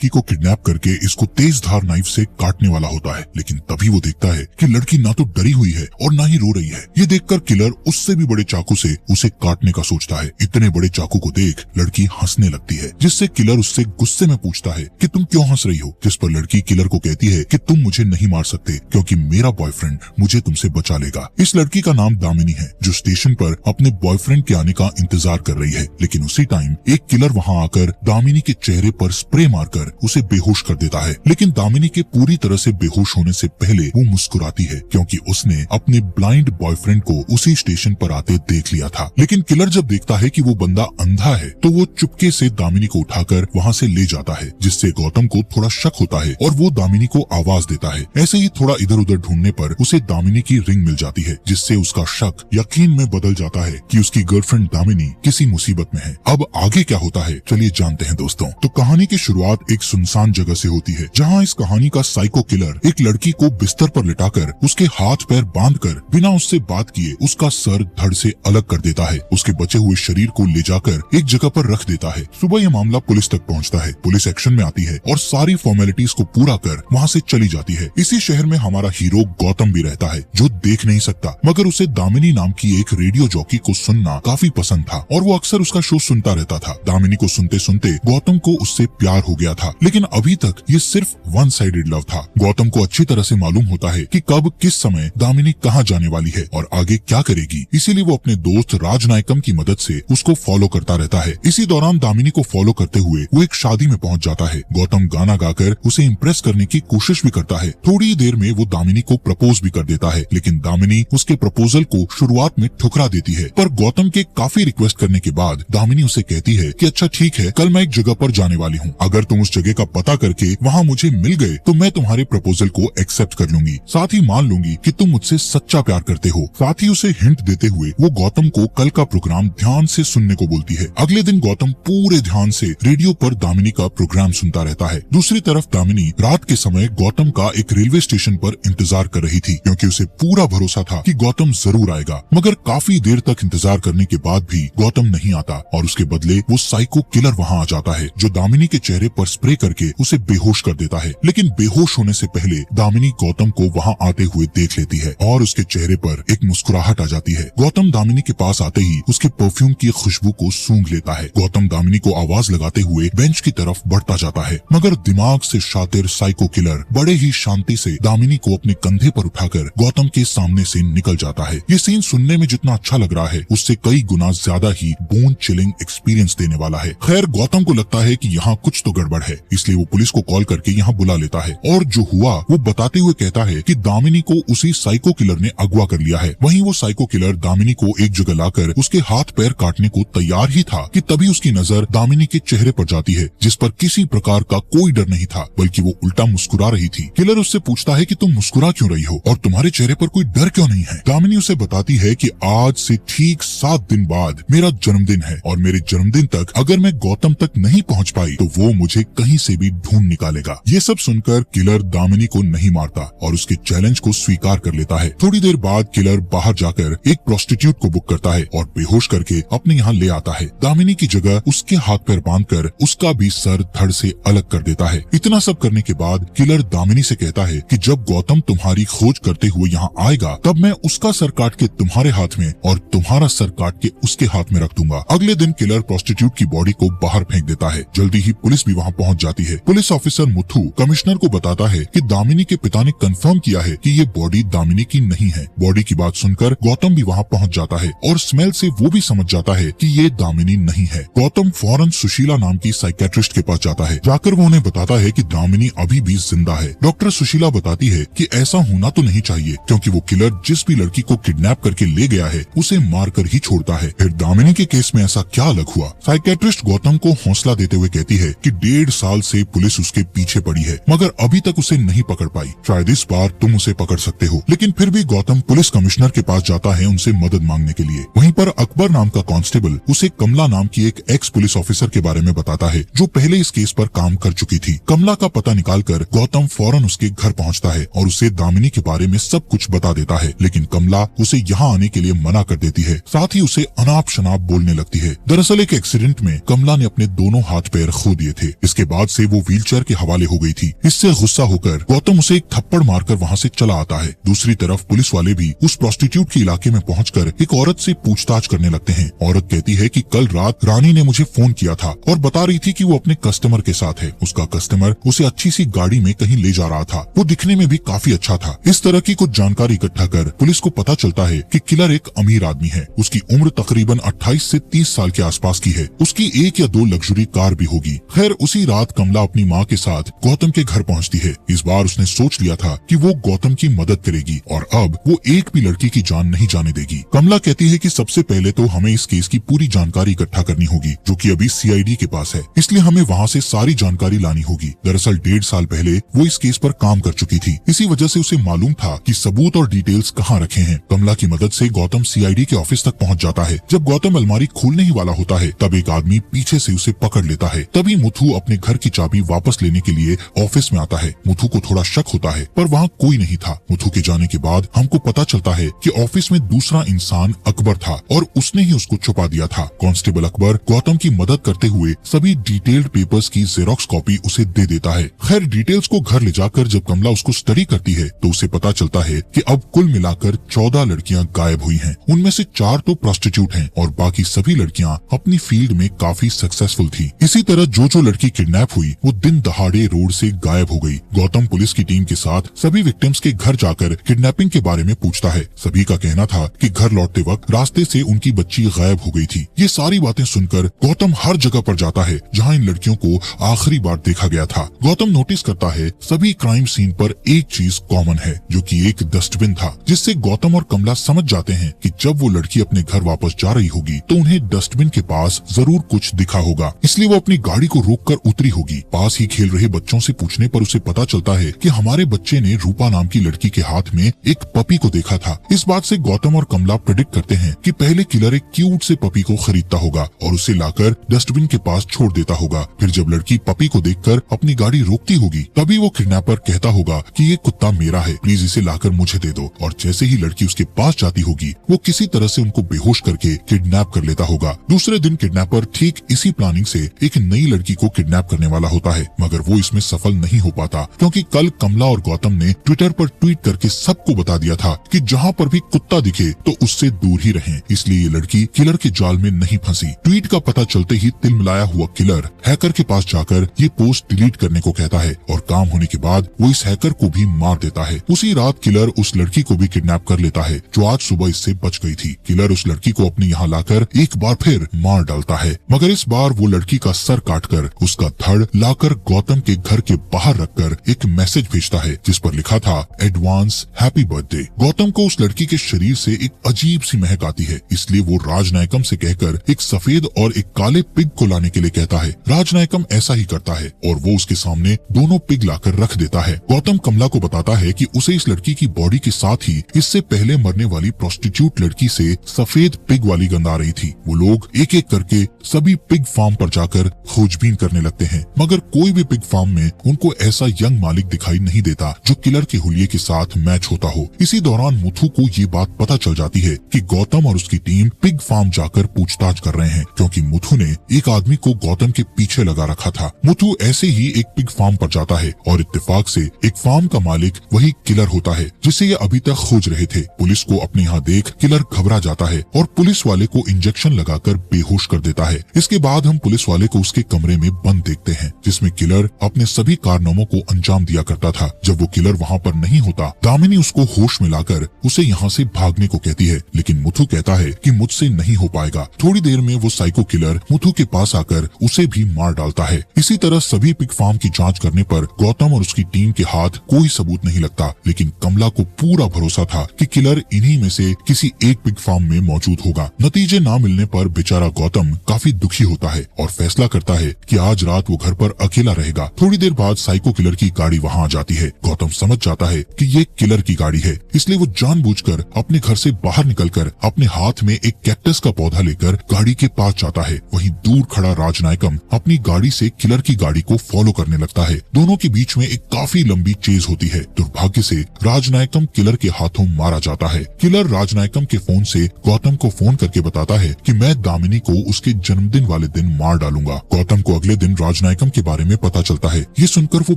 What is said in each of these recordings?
लड़की को किडनैप करके इसको तेज धार नाइफ से काटने वाला होता है, लेकिन तभी वो देखता है कि लड़की ना तो डरी हुई है और ना ही रो रही है। ये देखकर किलर उससे भी बड़े चाकू से उसे काटने का सोचता है। इतने बड़े चाकू को देख लड़की हंसने लगती है, जिससे किलर उससे गुस्से में पूछता है कि तुम क्यों हंस रही हो, जिस पर लड़की किलर को कहती है कि तुम मुझे नहीं मार सकते क्योंकि मेरा बॉयफ्रेंड मुझे तुमसे बचा लेगा। इस लड़की का नाम दामिनी है, जो स्टेशन पर अपने बॉयफ्रेंड के आने का इंतजार कर रही है, लेकिन उसी टाइम एक किलर वहाँ आकर दामिनी के चेहरे पर स्प्रे मारकर उसे बेहोश कर देता है। लेकिन दामिनी के पूरी तरह से बेहोश होने से पहले वो मुस्कुराती है, क्योंकि उसने अपने ब्लाइंड बॉयफ्रेंड को उसी स्टेशन पर आते देख लिया था। लेकिन किलर जब देखता है कि वो बंदा अंधा है तो वो चुपके से दामिनी को उठाकर वहाँ से ले जाता है, जिससे गौतम को थोड़ा शक होता है और वो दामिनी को आवाज देता है। ऐसे ही थोड़ा इधर उधर ढूंढने पर उसे दामिनी की रिंग मिल जाती है, जिससे उसका शक यकीन में बदल जाता है कि उसकी गर्लफ्रेंड दामिनी किसी मुसीबत में है। अब आगे क्या होता है चलिए जानते हैं दोस्तों। तो कहानी की शुरुआत एक सुनसान जगह से होती है, जहाँ इस कहानी का साइको किलर एक लड़की को बिस्तर पर लिटाकर उसके हाथ पैर बांधकर बिना उससे बात किए उसका सर धड़ से अलग कर देता है। उसके बचे हुए शरीर को ले जाकर एक जगह पर रख देता है। सुबह यह मामला पुलिस तक पहुंचता है। पुलिस एक्शन में आती है और सारी फॉर्मेलिटीज को पूरा कर वहां से चली जाती है। इसी शहर में हमारा हीरो गौतम भी रहता है, जो देख नहीं सकता, मगर उसे दामिनी नाम की एक रेडियो जॉकी को सुनना काफी पसंद था और वो अक्सर उसका शो सुनता रहता था। दामिनी को सुनते सुनते गौतम को उससे प्यार हो गया था, लेकिन अभी तक ये सिर्फ वन साइडेड लव था। गौतम को अच्छी तरह से मालूम होता है कि कब किस समय दामिनी कहाँ जाने वाली है और आगे क्या करेगी, इसीलिए वो अपने दोस्त राजनायकम की मदद से उसको फॉलो करता रहता है। इसी दौरान दामिनी को फॉलो करते हुए वो एक शादी में पहुंच जाता है। गौतम गाना गाकर उसे इम्प्रेस करने की कोशिश भी करता है। थोड़ी देर में वो दामिनी को प्रपोज भी कर देता है, लेकिन दामिनी उसके प्रपोजल को शुरुआत में ठुकरा देती है। पर गौतम के काफी रिक्वेस्ट करने के बाद दामिनी उसे कहती है कि अच्छा ठीक है, कल मैं एक जगह पर जाने वाली हूँ, अगर तुम उस जगह का पता करके वहाँ मुझे मिल गए तो मैं तुम्हारे प्रपोजल को एक्सेप्ट कर लूंगी, साथ ही मान लूंगी कि तुम मुझसे सच्चा प्यार करते हो। साथ ही उसे हिंट देते हुए वो गौतम को कल का प्रोग्राम ध्यान से सुनने को बोलती है। अगले दिन गौतम पूरे ध्यान से रेडियो पर दामिनी का प्रोग्राम सुनता रहता है। दूसरी तरफ दामिनी रात के समय गौतम का एक रेलवे स्टेशन पर इंतजार कर रही थी, क्योंकि उसे पूरा भरोसा था कि गौतम जरूर आएगा। मगर काफी देर तक इंतजार करने के बाद भी गौतम नहीं आता और उसके बदले वो साइको किलर वहाँ आ जाता है, जो दामिनी के चेहरे पर स्प्रे करके उसे बेहोश कर देता है। लेकिन बेहोश होने से पहले दामिनी गौतम को वहाँ आते हुए देख लेती है और उसके चेहरे पर एक मुस्कुराहट आ जाती है। गौतम दामिनी के पास आते ही उसके परफ्यूम की खुशबू को सूंघ लेता है। गौतम दामिनी को आवाज लगाते हुए बेंच की तरफ बढ़ता जाता है, मगर दिमाग से शातिर साइको किलर बड़े ही शांति से दामिनी को अपने कंधे पर उठाकर गौतम के सामने से निकल जाता है। ये सीन सुनने में जितना अच्छा लग रहा है, उससे कई गुना ज्यादा ही बोन चिलिंग एक्सपीरियंस देने वाला है। खैर गौतम को लगता है कि यहाँ कुछ तो गड़बड़ है, इसलिए वो पुलिस को कॉल करके यहाँ बुला लेता है और जो हुआ वो बताते हुए कहता है कि दामिनी को उसी साइको किलर ने अगवा कर लिया है। वहीं वो साइको किलर दामिनी को एक जगह लाकर उसके हाथ पैर काटने को तैयार ही था कि तभी उसकी नजर दामिनी के चेहरे पर जाती है, जिस पर किसी प्रकार का कोई डर नहीं था, बल्कि वो उल्टा मुस्कुरा रही थी। किलर उससे पूछता है कि तुम मुस्कुरा क्यों रही हो और तुम्हारे चेहरे पर कोई डर क्यों नहीं है। दामिनी उसे बताती है कि आज से ठीक 7 दिन बाद मेरा जन्मदिन है और मेरे जन्मदिन तक अगर मैं गौतम तक नहीं पहुंच पाई तो वो मुझे कहीं से भी ढूंढ निकालेगा। ये सब सुनकर किलर दामिनी को नहीं मारता और उसके चैलेंज को स्वीकार कर लेता है। थोड़ी देर बाद किलर बाहर जाकर एक प्रोस्टिट्यूट को बुक करता है और बेहोश करके अपने यहाँ ले आता है। दामिनी की जगह उसके हाथ पैर बांधकर उसका भी सर धड़ से अलग कर देता है। इतना सब करने के बाद किलर दामिनी से कहता है कि जब गौतम तुम्हारी खोज करते हुए यहाँ आएगा तब मैं उसका सर काट के तुम्हारे हाथ में और तुम्हारा सर काट के उसके हाथ में रख दूंगा। अगले दिन किलर प्रोस्टिट्यूट की बॉडी को बाहर फेंक देता है। जल्दी ही पुलिस भी वहाँ पहुँच जाती है। पुलिस ऑफिसर मुथु कमिश्नर को बताता है कि दामिनी के पिता ने कंफर्म किया है कि ये बॉडी दामिनी की नहीं है। बॉडी की बात सुनकर गौतम भी वहाँ पहुँच जाता है और स्मेल से वो भी समझ जाता है कि ये दामिनी नहीं है। गौतम फौरन सुशीला नाम की साइकेट्रिस्ट के पास जाता है। जाकर वो उन्हें बताता है कि दामिनी अभी भी जिंदा है। डॉक्टर सुशीला बताती है कि ऐसा होना तो नहीं चाहिए, क्योंकि वो किलर जिस भी लड़की को किडनैप करके ले गया है उसे मारकर ही छोड़ता है। फिर दामिनी के केस में ऐसा क्या अलग हुआ। साइकेट्रिस्ट गौतम को हौसला देते हुए कहती है कि 1.5 साल से पुलिस उसके पीछे पड़ी है, मगर अभी तक उसे नहीं पकड़ पाई। शायद इस बार तुम उसे पकड़ सकते हो। लेकिन फिर भी गौतम पुलिस कमिश्नर के पास जाता है उनसे मदद मांगने के लिए। वहीं पर अकबर नाम का कांस्टेबल उसे कमला नाम की एक एक्स पुलिस ऑफिसर के बारे में बताता है, जो पहले इस केस पर काम कर चुकी थी। कमला का पता निकालकर गौतम फौरन उसके घर पहुंचता है और उसे दामिनी के बारे में सब कुछ बता देता है। लेकिन कमला उसे यहाँ आने के लिए मना कर देती है, साथ ही उसे अनाप शनाप बोलने लगती है। दरअसल एक एक्सीडेंट में कमला ने अपने दोनों हाथ पैर खो दिए थे। इसके बाद से वो व्हीलचेयर के हवाले हो गई थी। इससे गुस्सा होकर गौतम उसे एक थप्पड़ मारकर वहाँ से चला आता है। दूसरी तरफ पुलिस वाले भी उस प्रोस्टिट्यूट के इलाके में पहुंचकर एक औरत से पूछताछ करने लगते हैं। औरत कहती है कि कल रात रानी ने मुझे फोन किया था और बता रही थी कि वो अपने कस्टमर के साथ है। उसका कस्टमर उसे अच्छी सी गाड़ी में कहीं ले जा रहा था। वो दिखने में भी काफी अच्छा था। इस तरह की कुछ जानकारी इकट्ठा कर पुलिस को पता चलता है कि किलर एक अमीर आदमी है। उसकी उम्र तकरीबन 28 से 30 साल के आसपास की है। उसकी 1 या 2 लग्जरी कार भी होगी। खैर उसी रात कमला अपनी माँ के साथ गौतम के घर पहुँचती है। इस बार उसने सोच लिया था कि वो गौतम की मदद करेगी और अब वो एक भी लड़की की जान नहीं जाने देगी। कमला कहती है कि सबसे पहले तो हमें इस केस की पूरी जानकारी इकट्ठा करनी होगी, जो कि अभी सीआईडी के पास है, इसलिए हमें वहाँ से सारी जानकारी लानी होगी। दरअसल 1.5 साल पहले वो इस केस पर काम कर चुकी थी। इसी वजह से उसे मालूम था कि सबूत और डिटेल्स कहाँ रखे हैं। कमला की मदद से गौतम सीआईडी के ऑफिस तक पहुँच जाता है। जब गौतम अलमारी खोलने ही वाला होता है तब एक आदमी पीछे से उसे पकड़ लेता है। तभी मुथु अपने घर की चाबी वापस लेने के लिए ऑफिस में आता है। मुथु को थोड़ा शक होता है पर वहाँ कोई नहीं था। मुथु के जाने के बाद हमको पता चलता है कि ऑफिस में दूसरा इंसान अकबर था और उसने ही उसको छुपा दिया था। कांस्टेबल अकबर गौतम की मदद करते हुए सभी डिटेल्ड पेपर्स की जेरोक्स कॉपी उसे दे देता है। खैर डिटेल्स को घर ले जाकर जब कमला उसको स्टडी करती है तो उसे पता चलता है कि अब कुल मिलाकर 14 लड़कियां गायब हुई हैं। उनमें से 4 तो प्रोस्टिट्यूट हैं और बाकी सभी लड़कियां अपनी फील्ड में काफी सक्सेसफुल थी। इसी तरह जो लड़की किडनैप हुई वो दिन दहाड़े रोड से गायब हो गई। गौतम पुलिस की टीम के साथ सभी विक्टिम्स के घर जाकर किडनैपिंग के बारे में पूछता है। सभी का कहना था कि घर लौटते वक्त रास्ते से उनकी बच्ची गायब हो गई थी। ये सारी बातें सुनकर गौतम हर जगह पर जाता है जहां इन लड़कियों को आखिरी बार देखा गया था। गौतम नोटिस करता है सभी क्राइम सीन पर एक चीज कॉमन है, जो कि एक डस्टबिन था, जिससे गौतम और कमला समझ जाते हैं कि जब वो लड़की अपने घर वापस जा रही होगी तो उन्हें डस्टबिन के पास जरूर कुछ दिखा होगा, इसलिए वो अपनी गाड़ी को रोककर उतरी होगी। पास ही खेल रहे बच्चों से पूछने पर उसे पता चलता है कि हमारे बच्चे ने रूपा नाम की लड़की के हाथ में एक पपी को देखा था। इस बात से गौतम और कमला प्रेडिक्ट करते हैं कि पहले किलर एक क्यूट से पपी को खरीदता होगा और उसे लाकर डस्टबिन के पास छोड़ देता होगा। फिर जब लड़की पपी को देखकर अपनी गाड़ी रोकती होगी तभी वो किडनैपर कहता होगा कि ये कुत्ता मेरा है, प्लीज इसे लाकर मुझे दे दो। और जैसे ही लड़की उसके पास जाती होगी वो किसी तरह से उनको बेहोश करके किडनैप कर लेता होगा। दूसरे दिन किडनैपर ठीक इसी प्लानिंग से एक नई लड़की को किडनैप करने वाला होता है, मगर वो इसमें सफल नहीं हो पाता क्योंकि कल कमला और गौतम ने ट्विटर पर ट्वीट करके सबको बता दिया था कि जहाँ पर भी कुत्ता दिखे तो उससे दूर ही रहें। इसलिए ये लड़की किलर के जाल में नहीं फंसी। ट्वीट का पता चलते ही तिलमिलाया हुआ किलर हैकर के पास जाकर ये पोस्ट डिलीट करने को कहता है और काम होने के बाद वो इस हैकर को भी मार देता है। उसी रात किलर उस लड़की को भी किडनैप कर लेता है जो आज सुबह इससे बच गई थी। किलर उस लड़की को अपने यहाँ लाकर एक बार फिर मार डालता है, मगर इस बार वो लड़की का सर काटकर उसका धड़ लाकर गौतम के घर के बाहर रखकर एक मैसेज भेजता है जिस पर लिखा था एडवांस हैप्पी बर्थडे। गौतम को उस लड़की के शरीर से एक अजीब सी महक आती है, इसलिए वो राजनायकम से कहकर एक सफेद और एक काले पिग को लाने के लिए कहता है। राजनायकम ऐसा ही करता है और वो उसके सामने दोनों पिग लाकर रख देता है। गौतम कमला को बताता है कि उसे इस लड़की की बॉडी के साथ ही इससे पहले मरने वाली प्रोस्टिट्यूट लड़की से सफेद पिग वाली गंध आ रही थी। वो लोग एक एक करके सभी पिग फार्म पर जाकर खोजबीन करने लगते हैं, मगर कोई भी पिग फार्म में उनको ऐसा यंग मालिक दिखाई नहीं देता जो किलर के हुलिये के साथ मैच होता हो। इसी दौरान मुथु को ये बात पता चल जाती है कि गौतम और उसकी टीम पिग फार्म जाकर पूछताछ कर रहे हैं, क्योंकि मुथु ने एक आदमी को गौतम के पीछे लगा रखा था। मुथु ऐसे ही एक पिग फार्म पर जाता है और इत्तेफाक से एक फार्म का मालिक वही किलर होता है जिसे ये अभी तक खोज रहे थे। पुलिस को अपने यहाँ देख किलर घबरा जाता है और पुलिस वाले को इंजेक्शन लगाकर बेहोश कर देता है। इसके बाद हम पुलिस वाले को उसके कमरे में बंद देखते हैं जिसमें किलर अपने सभी कारनामों को अंजाम दिया करता था। जब वो किलर वहाँ पर नहीं होता, दामिनी उसको होश में लाकर उसे यहाँ से भागने को कहती है, लेकिन मुथु कहता है कि मुझसे नहीं हो पाएगा। थोड़ी देर में वो साइको किलर मुथु के पास आकर उसे भी मार डालता है। इसी तरह सभी पिग फार्म की जांच करने पर गौतम और उसकी टीम के हाथ कोई सबूत नहीं लगता, लेकिन कमला को पूरा भरोसा था कि किलर इन्हीं में से किसी एक पिग फार्म में मौजूद होगा। नतीजे ना मिलने पर बेचारा गौतम काफी दुखी होता है और फैसला करता है कि आज रात वो घर पर अकेला रहेगा। थोड़ी देर बाद साइको किलर की गाड़ी वहाँ आ जाती है। गौतम समझ जाता है कि ये किलर की गाड़ी है, इसलिए वो जानबूझकर अपने घर से बाहर निकलकर अपने हाथ में एक कैक्टस का पौधा लेकर गाड़ी के पास जाता है। वहीं दूर खड़ा राजनायकम अपनी गाड़ी से किलर की गाड़ी को फॉलो करने लगता है। दोनों के बीच में एक काफी लंबी चेज होती है। दुर्भाग्य से राजनायकम किलर के हाथों मारा जाता है। किलर राजनायकम के फोन से गौतम को फोन करके बताता है कि मैं दामिनी को उसके जन्मदिन वाले दिन मार डालूंगा। गौतम को अगले दिन राजनायकम राजनायकम के बारे में पता चलता है। ये सुनकर वो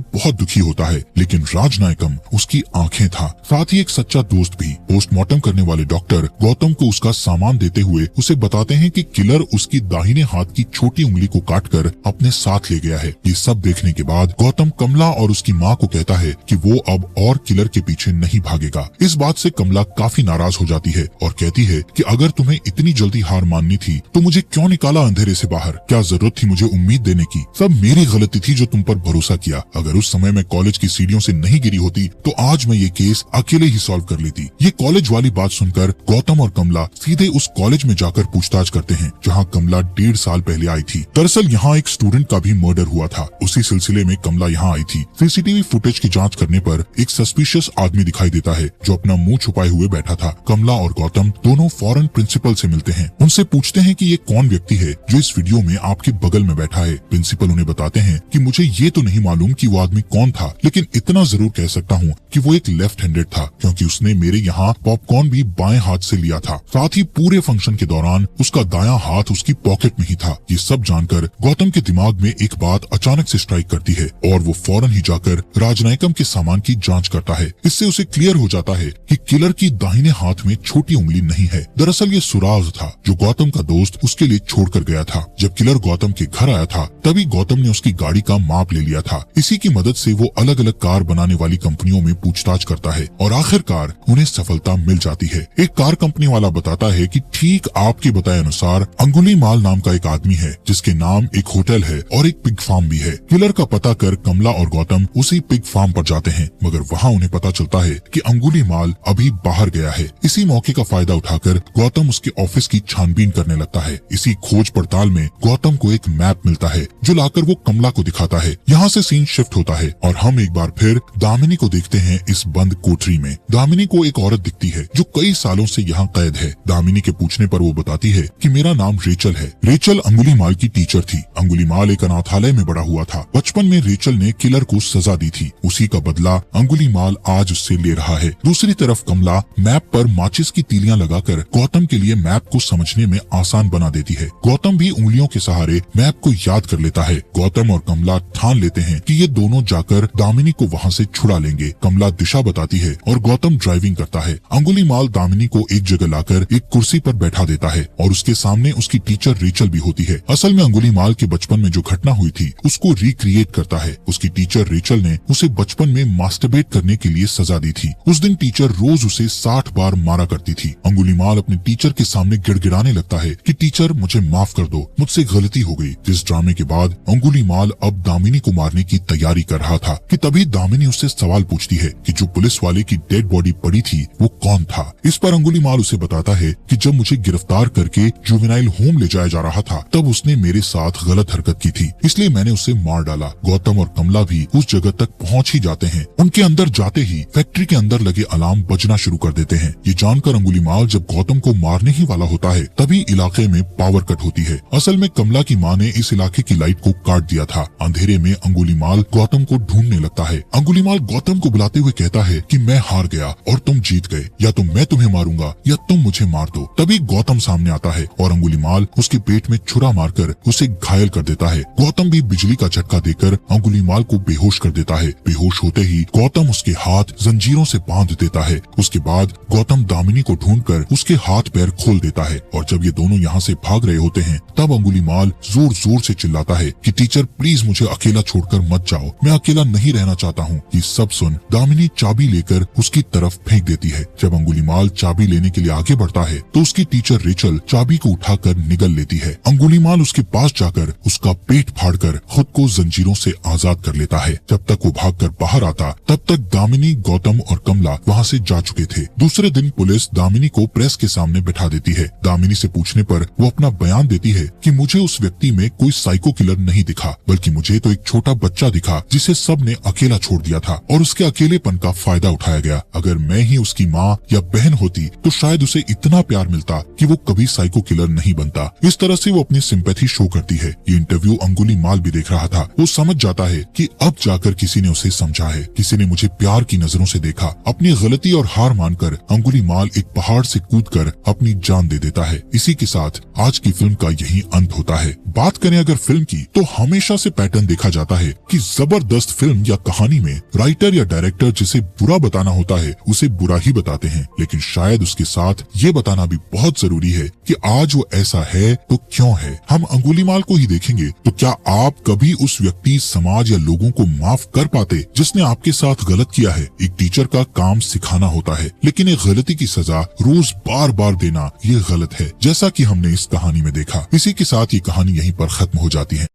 बहुत दुखी होता है, लेकिन राजनायकम उसकी आंखें था, साथ ही एक सच्चा दोस्त भी। पोस्टमार्टम करने वाले डॉक्टर गौतम को उसका सामान देते हुए उसे बताते हैं कि किलर उसकी दाहिने हाथ की छोटी उंगली को काटकर अपने साथ ले गया है। ये सब देखने के बाद गौतम कमला और उसकी माँ को कहता है कि वो अब और किलर के पीछे नहीं भागेगा। इस बात से कमला काफी नाराज हो जाती है और कहती है कि अगर तुम्हें इतनी जल्दी हार माननी थी तो मुझे क्यों निकाला अंधेरे से बाहर? क्या जरूरत थी मुझे उम्मीद देने की? सब मेरी गलती थी जो तुम पर भरोसा किया। अगर उस समय मैं कॉलेज की सीढ़ियों से नहीं गिरी होती तो आज मैं ये केस अकेले ही सॉल्व कर लेती। ये कॉलेज वाली बात सुनकर गौतम और कमला सीधे उस कॉलेज में जाकर पूछताछ करते हैं जहाँ कमला 1.5 साल पहले आई थी। दरअसल यहाँ एक स्टूडेंट का भी मर्डर हुआ था। उसी सिलसिले में कमला यहाँ आई थी। सीसीटीवी फुटेज की जांच करने पर एक सस्पिशियस आदमी दिखाई देता है जो अपना मुंह छुपाए हुए बैठा था। कमला और गौतम दोनों फौरन प्रिंसिपल से मिलते हैं। उनसे पूछते हैं कि ये कौन व्यक्ति है जो इस वीडियो में आपके बगल में बैठा है। प्रिंसिपल उन्हें बताते हैं कि मुझे ये तो नहीं मालूम कि वो आदमी कौन था, लेकिन इतना जरूर कह सकता हूँ कि वो एक लेफ्ट हैंडेड था, क्योंकि उसने मेरे यहाँ पॉपकॉर्न भी बाएं हाथ से लिया था। साथ ही पूरे फंक्शन के दौरान उसका दायां हाथ उसकी पॉकेट में ही था। ये सब जानकर गौतम के दिमाग में एक बात अचानक से स्ट्राइक करती है और वो फौरन ही जाकर राजनायकम के सामान की जांच करता है। इससे उसे क्लियर हो जाता है कि किलर की दाहिने हाथ में छोटी उंगली नहीं है। दरअसल ये सुराग था जो गौतम का दोस्त उसके लिए छोड़कर गया था। जब किलर गौतम के घर आया था तभी गौतम ने उसकी गाड़ी का माप ले लिया था। इसी की मदद से वो अलग अलग कार बनाने वाली कंपनियों में पूछताछ करता है और आखिरकार उन्हें सफलता मिल जाती है। एक कार कंपनी वाला बताता है कि ठीक आपके बताए अनुसार अंगुलीमाल नाम का एक आदमी है जिसके नाम एक होटल है और एक पिग फार्म भी है। किलर का पता कर कमला और गौतम उसी पिग फार्म पर जाते हैं, मगर वहाँ उन्हें पता चलता है कि अंगुलीमाल अभी बाहर गया है। इसी मौके का फायदा उठाकर गौतम उसके ऑफिस की छानबीन करने लगता है। इसी खोज पड़ताल में गौतम को एक मैप मिलता है जो लाकर वो कमला को दिखाता है। यहाँ से सीन शिफ्ट होता है और हम एक बार फिर दामिनी को देखते हैं इस बंद कोठरी में। दामिनी को एक औरत दिखती है जो कई सालों से यहाँ कैद है। दामिनी के पूछने पर वो बताती है कि मेरा नाम रेचल है। रेचल अंगुलीमाल की टीचर थी। अंगुलीमाल एक अनाथालय में बड़ा हुआ था। बचपन में रेचल ने किलर को सजा दी थी, उसी का बदला अंगुलीमाल आज उससे ले रहा है। दूसरी तरफ कमला मैप पर माचिस की तीलियां लगाकर गौतम के लिए मैप को समझने में आसान बना देती है। गौतम भी उंगलियों के सहारे मैप को याद कर लेता है। गौतम और कमला ठान लेते हैं कि ये दोनों जाकर दामिनी को वहाँ से छुड़ा लेंगे। कमला दिशा बताती है और गौतम ड्राइविंग करता है। अंगुलीमाल दामिनी को एक जगह लाकर एक कुर्सी पर बैठा देता है और उसके सामने उसकी टीचर रेचल भी होती है। असल में अंगुलीमाल के बचपन में जो घटना हुई थी उसको रिक्रिएट करता है। उसकी टीचर रेचल ने उसे बचपन में मास्टरबेट करने के लिए सजा दी थी। उस दिन टीचर रोज उसे 60 बार मारा करती थी। अंगुलीमाल अपनी टीचर के सामने गिड़गिड़ाने लगता है कि टीचर मुझे माफ कर दो, मुझसे गलती हो गई। जिस ड्रामे के बाद अंगुलीमाल अब दामिनी को मारने की तैयारी कर रहा था कि तभी दामिनी उससे सवाल पूछती है कि जो पुलिस वाले की डेड बॉडी पड़ी थी वो कौन था। इस पर अंगुलीमाल उसे बताता है कि जब मुझे गिरफ्तार करके जुवेनाइल होम ले जाया जा रहा था तब उसने मेरे साथ गलत हरकत की थी, इसलिए मैंने उसे मार डाला। गौतम और कमला भी उस जगह तक पहुंच ही जाते हैं। उनके अंदर जाते ही फैक्ट्री के अंदर लगे अलार्म बजना शुरू कर देते हैं। ये जानकर अंगुलीमाल जब गौतम को मारने ही वाला होता है तभी इलाके में पावर कट होती है। असल में कमला की माँ ने इस इलाके की लाइट को काट दिया था। अंधेरे में अंगुलीमाल गौतम को ढूंढने लगता है। अंगुलीमाल गौतम को बुलाते हुए कहता है कि मैं हार गया और तुम जीत गए, या तो मैं तुम्हें मारूंगा या तुम मुझे मार दो। तभी गौतम सामने आता है और अंगुलीमाल उसके पेट में छुरा मारकर उसे घायल कर देता है। गौतम भी बिजली का झटका देकर अंगुलीमाल को बेहोश कर देता है। बेहोश होते ही गौतम उसके हाथ जंजीरों से बांध देता है। उसके बाद गौतम दामिनी को ढूंढकर उसके हाथ पैर खोल देता है और जब ये दोनों यहाँ से भाग रहे होते हैं तब अंगुलीमाल जोर जोर से चिल्लाता है कि टीचर प्लीज मुझे अकेला छोड़कर मत जाओ, मैं अकेला नहीं रहना चाहता हूँ। ये सब सुन दामिनी चाबी लेकर उसकी तरफ फेंक देती है। जब अंगुलीमाल चाबी लेने के लिए आगे बढ़ता है तो उसकी टीचर रेचल चाबी को उठाकर निगल लेती है। अंगुलीमाल उसके पास जाकर उसका पेट फाड़कर खुद को जंजीरों से आजाद कर लेता है। जब तक वो भागकर बाहर आता तब तक दामिनी, गौतम और कमला वहाँ से जा चुके थे। दूसरे दिन पुलिस दामिनी को प्रेस के सामने बैठा देती है। दामिनी से पूछने पर वो अपना बयान देती है कि मुझे उस व्यक्ति में कोई साइको किलर नहीं दिखा, बल्कि मुझे तो एक छोटा बच्चा दिखा जिसे सबने अकेला छोड़ दिया था और उसके अकेलेपन का फायदा उठाया गया। अगर मैं ही उसकी माँ या बहन होती तो शायद उसे इतना प्यार मिलता कि वो कभी साइको किलर नहीं बनता। इस तरह से वो अपनी सिंपैथी शो करती है। ये इंटरव्यू अंगुलीमाल भी देख रहा था। वो समझ जाता है कि अब जाकर किसी ने उसे समझा है, किसी ने मुझे प्यार की नजरों से देखा। अपनी गलती और हार मानकर अंगुलीमाल एक पहाड़ से कूदकर अपनी जान दे देता है। इसी के साथ आज की फिल्म का यही अंत होता है। बात करें अगर फिल्म की तो हमेशा से पैटर्न देखा जाता है कि जबरदस्त फिल्म या कहानी में राइटर या डायरेक्टर जिसे बुरा बताना होता है उसे बुरा ही बताते हैं, लेकिन शायद उसके साथ ये बताना भी बहुत जरूरी है कि आज वो ऐसा है तो क्यों है। हम अंगुलीमाल को ही देखेंगे तो क्या आप कभी उस व्यक्ति, समाज या लोगों को माफ कर पाते जिसने आपके साथ गलत किया है। एक टीचर का काम सिखाना होता है, लेकिन एक गलती की सजा रोज बार बार देना ये गलत है, जैसा कि हमने इस कहानी में देखा। इसी के साथ ये कहानी यहीं पर खत्म हो जाती है।